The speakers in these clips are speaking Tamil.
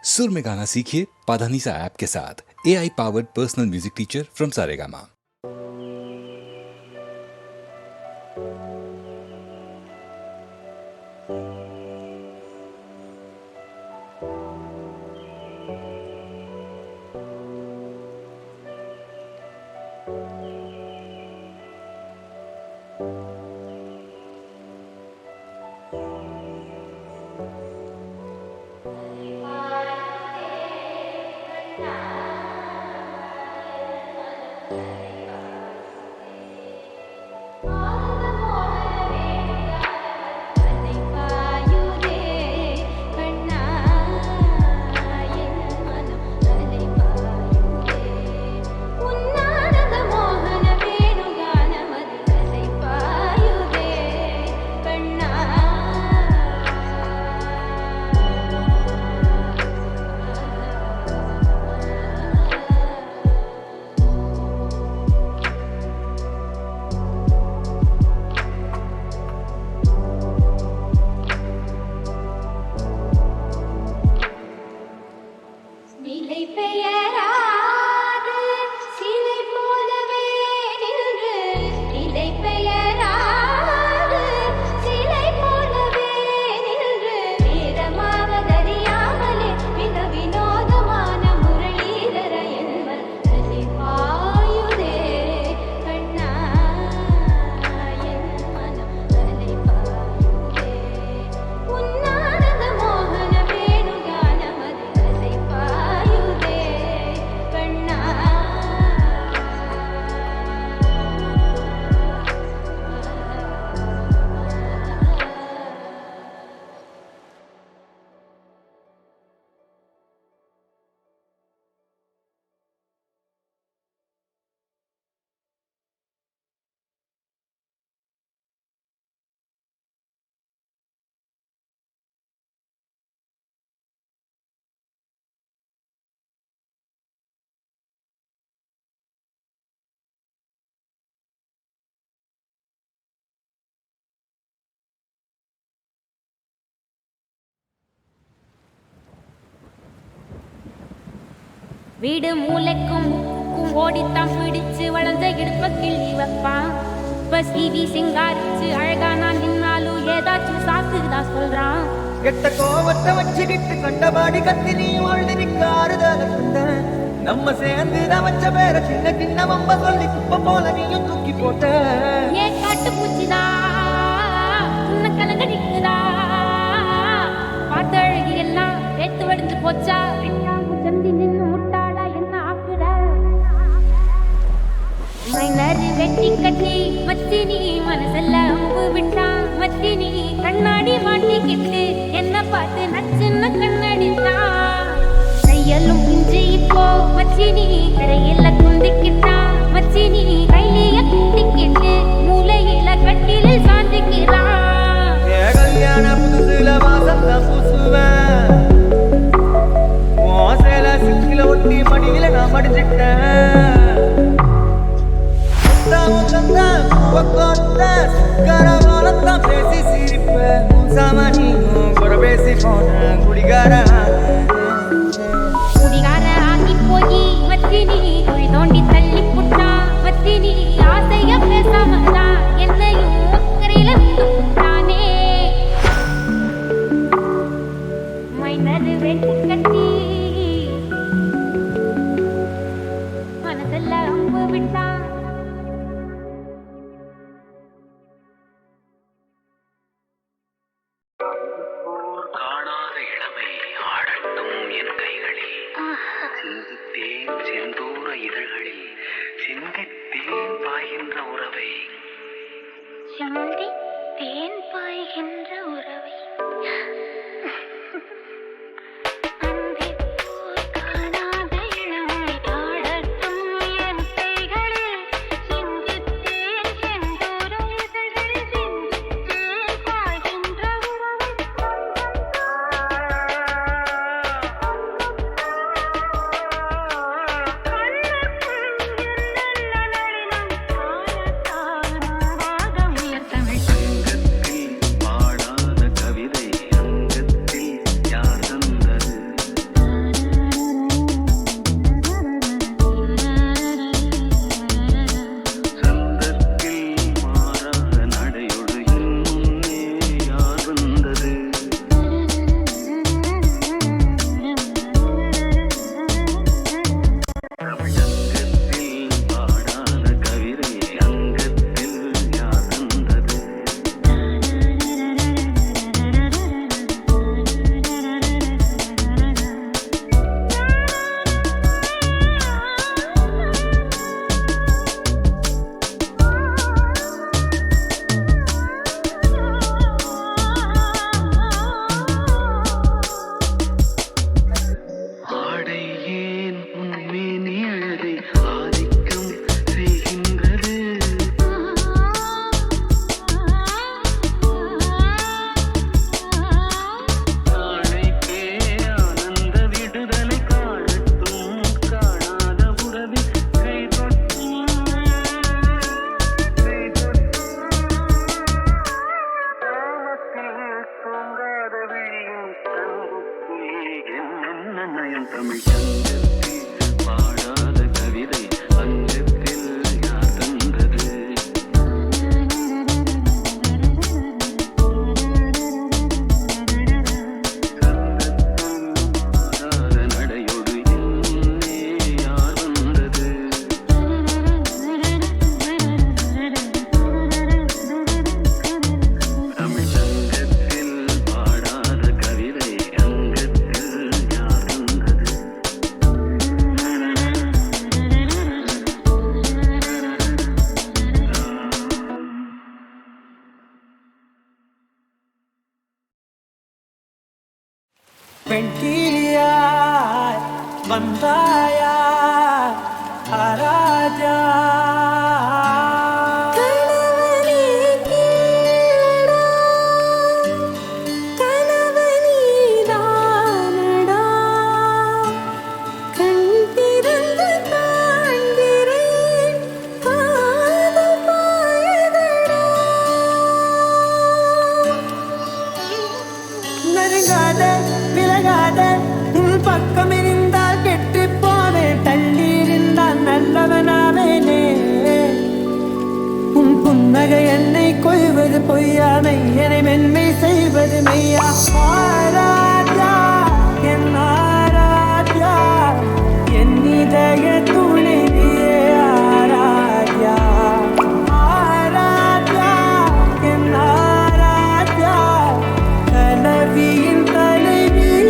सुर में गाना सीखिए पाधानीसा ऐप के साथ। AI powered personal music teacher from Saregama. வீடு மூளைக்கும் ஓடித்தான் பிடிச்சு வளர்ந்த இடுப்ப கிள்ளி வைப்பான். இப்ப சீவி சிங்காரிச்சு அழகா நான் நின்னாலும் ஏதாச்சும் சாக்குதான் சொல்றான். கெட்ட கோவத்தை வச்சுக்கிட்டு கண்டபாடி கத்தி நீ வாழ்ந்திருக்காருதல நம்ம சேர்ந்துதான் வச்ச பேர சின்ன சின்ன வம்ப சொல்லி குப்பை போல நீயும் தூக்கி போட்ட. ஏன் காட்டு பூச்சிதா உன்ன கலங்க நிக்குதா, பார்த்த அழகி எல்லாம் வேத்து வடிஞ்சு போச்சா. சந்தி நின்று முட்டாளா என்ன ஆக்குற, மைனரு வெட்டி கட்டி மத்தினி மனசல்ல அம்பு விட்டான். மத்தினி கண்ணாடி மாட்டிக்கிட்டு என்ன பார்த்து நச்சுன்னு கண்ணடித்தான். கையலும் இஞ்சி இப்போ மச்சினி கரையில குந்திக்கிட்டான். மச்சினி கையில குந்திக்கிட்டு மூளையில கட்டிலில் சாந்திக்கிறான். கல்யாண புதுசுல வாசம் தான் பூசுவேன், ஓசையில சிக்கில ஒட்டி மடியில நான் மடிச்சிட்டேன். கரவாலத்தான் பேசி சிரிப்பேன் சாமானியும் கூட பேசி போன குடிகார ஆகி போய் மத்தினி குழி தோண்டி தள்ளி புட்டான். மத்தினி ஆசைய பேசாமதான் என்னையும் அக்கறையில விட்டுட்டானே. மைனரு வெட்டி கட்டி மனசல்ல அம்பு விட்டான். காணாத இளமை ஆடட்டும் என் கைகளில், சிந்தித்தேன் செந்தூர இதழ்களில் சிந்தித்தேன் பாய்கின்ற உறவை, சிந்தித்தேன் பாய்கின்ற உறவை. அங்கத்தில் பாடாத கவிதை, அங்கத்தில் நயன் தமிழ் சங்கத்தில் பாடாத கவிதை அஞ்சத்தில் யார் தந்தது வெண்கிளியாய் வந்தாயா ராஜா பக்கம் இருந்தால் கெட்டு போவேன் தள்ளி இருந்தால் நல்லவனாவேனே உன் புன்னகை என்னை கொய்வது பொய்யாமை என்னை மென்மை செய்வது மெய்யா ஆராத்யா என் ஆராத்யா என் இதய துணைவியே ஆராத்யா ஆராத்யா என் ஆராத்யா கலவியின் தலைவியே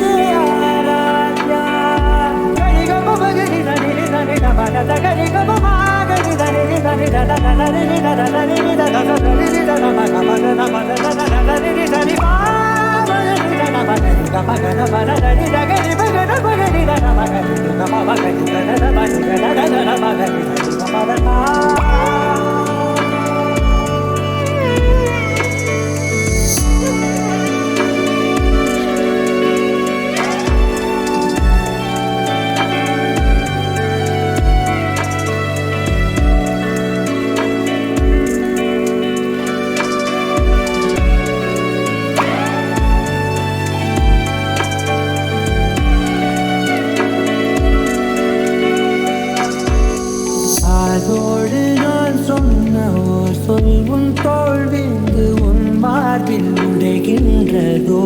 அதோடு நான் சொன்ன ஓர் சொல் உன் தோல்விந்து உன் மார்பில் உடைகின்றதோ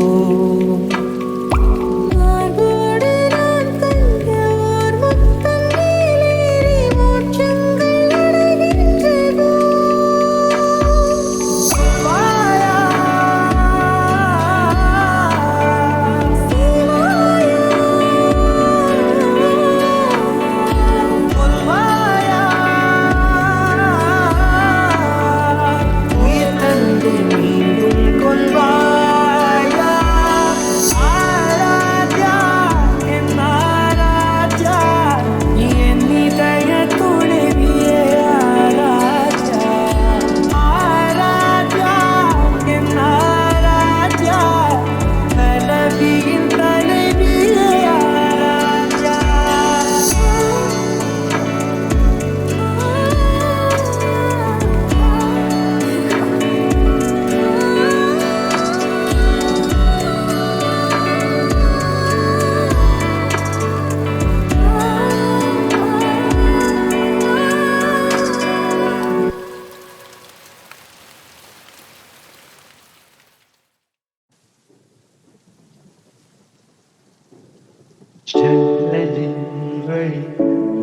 ஜன்னலின் வழி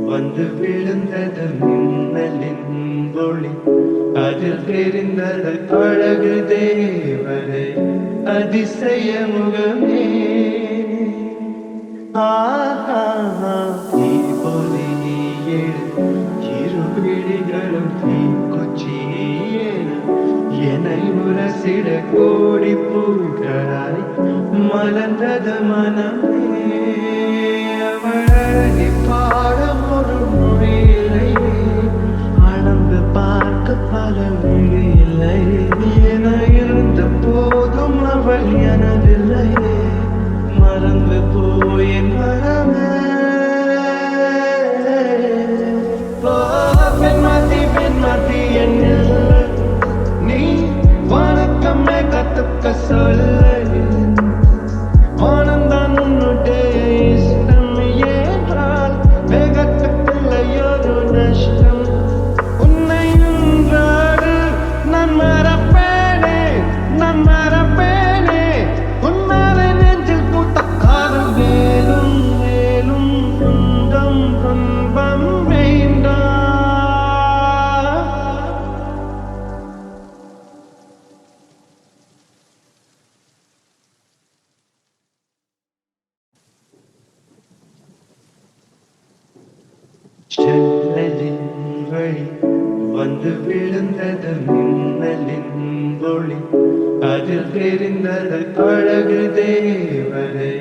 வந்து விழுந்தது மின்னலின் ஒளி அதில் தெரிந்தது அழகு தேவரை அதிசய முகமே தீபொலி இரு பிடிகளும் தீக்குச்சியேன என்னை முரசிட கோடி பூக்களாய் மலர்ந்தது மனமே அவளி பாடம் ஒரு மொழியில்லை அளந்து பார்க்க பல மொழியில்லை என இருந்த போதும் அவள் எனதில்லை மறந்து போயின் மனமே பெண்மாத்தி என்னில் நீ வணக்கமே கத்துக்க சொல்ல ஆனந்தான் உன்னுடைய இஷ்டம் ஜன்னலின் வழி வந்து விழுந்தது மின்னலின் ஒளி, அதில் தெரிந்தது அழகு தேவதை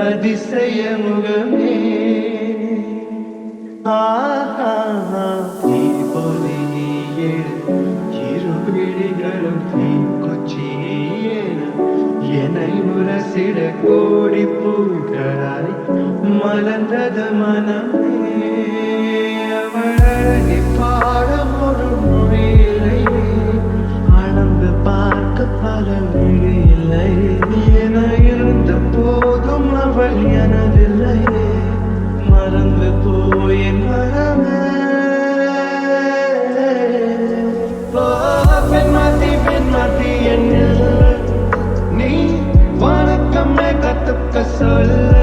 அதிசய முகமே. தீபொலி இரு விழிகளும் தீக்குச்சியேன என்னை முரசிட கோடி பூக்களாய் மலர்ந்தது மனமே. அவள் அழகை பாடம் ஒரு மொழியில்லை, அளந்து பார்க்க பல மொழியில்லை. என இருந்த போதும் அவள் எனதில்லை, மறந்து போயின் மனமே. பெண்மாத்தி என்னில் நீ வணக்கமே கத்துக்க சொல்ல.